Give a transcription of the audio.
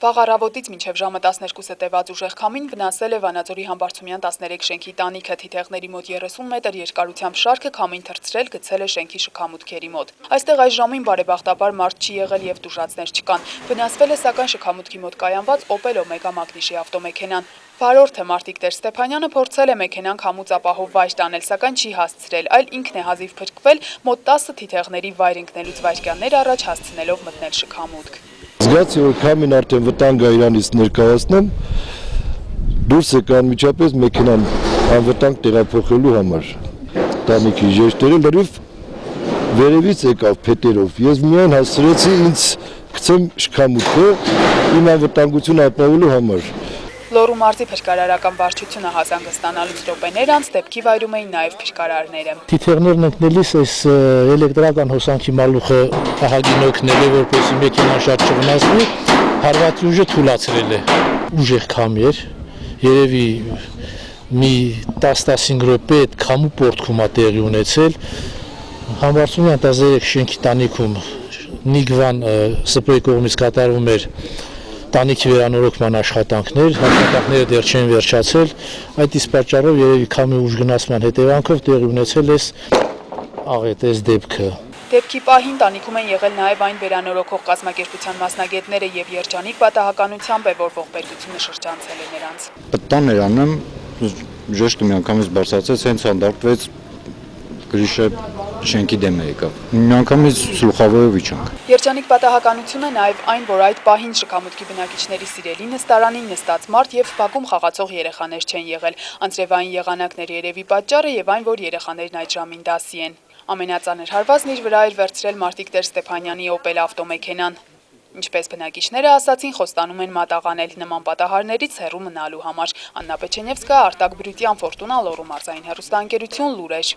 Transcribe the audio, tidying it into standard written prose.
Վաղ առավոտից մինչև ժամը 12-ը տևած ուժեղ քամին վնասել է Վանաձորի Համբարձումյան 13 շենքի տանիքը, թիթեղների մոտ 30 մետր երկարությամբ շարքը քամին թռցրել գցել է շենքի շքամուտքերի մոտ։ Այստեղ այս ժամին բարեբախտաբար մարդ չի եղել եւ տուժածներ չկան։ Վնասվել է սակայն շքամուտքի մոտ կայանված Opel Omega Magnişi ավտոմեքենան։ Վարորդը Մարտիկ Տեր-Ստեփանյանը փորձել է մեքենան քամուց ապահով վայր տանել, սակայն չի հասցրել, այլ ինքն է հազիվ փրկվել մոտ 10 թիթեղների վայր ընկնելուց վայրկյաններ առաջ հասցնելով մտնել շքամուտք։ Զգացի, որ քամին արդեն վտանգ է իրանից ներկայացնում, դուրս եկան միջապես մեքենան անվտանգ տեղափոխելու համար։ Տանիքի ժեշտերը լրիվ վերևից եկավ փետերով։ Ես միայն հասցրեցի ինձ գցեմ շքամուտքը իմ անվտանգությունը ապահովելու համար։ Լոռու մարզի փրկարարական վարչությունը հասանգստանալուց րոպեներ անց դեպքի վայրում էին նաև փրկարարները։ Թիթեղներն ընկնելիս այս էլեկտրական հոսանքի մալուխը ահագին օգնել է, որպեսզի մեքենան շատ չվնասվի, հարվածի ուժը թուլացրել է։ Ուժեղ քամի էր, երևի մի 10-15 րոպե այդ քամու պորտքում է տեղի ունեցել։ Համբարձումյան 13 շենքի տանիքում Նիգվան ՍՊ-ի կողմից կատարվում էր տանիքի վերանորոգման աշխատանքները դեռ չեն վերջացել, այդ իսկ պատճառով երևի քամի ուժգնացման հետևանքով տեղի ունեցել այս դեպքը։ Դեպքի պահին տանիքում են եղել նաև այն վերանորոգող կազմակերպության մասնագետները եւ երջանիկ պատահականությամբ է, որ ողբերգությունը շրջանցել է նրանց։ Պտան նրանում ժեշտը միանգամից բարձրացեց, հենց հանդարտվեց գրիշը շենքի դեմը եկավ։ Միանգամից գլխավորը վիճանք։ Երջանիկ պատահականությունը նաև այն, որ այդ պահին շքամուտքի բնակիչների սիրելի նստարանին նստած մարդ եւ բակում խաղացող երեխաներ չեն եղել։ Անձրևային եղանակներ երևի պատճառը եւ այն, որ երեխաներն այդ ժամին դասի են։ Ամենածանր հարվածն իր վրա էր վերցրել Մարտիկ Տեր-Ստեփանյանի Opel ավտոմեքենան։ Ինչպես բնակիչները ասացին, խոստանում են մատաղանել նման պատահարներից հեռու մնալու համար։ Աննա Պեչենևսկա, Արտակ Բրютյան, Ֆորտունա, Լոռու մարզային հեռուստաընկերություն, Լուրեր։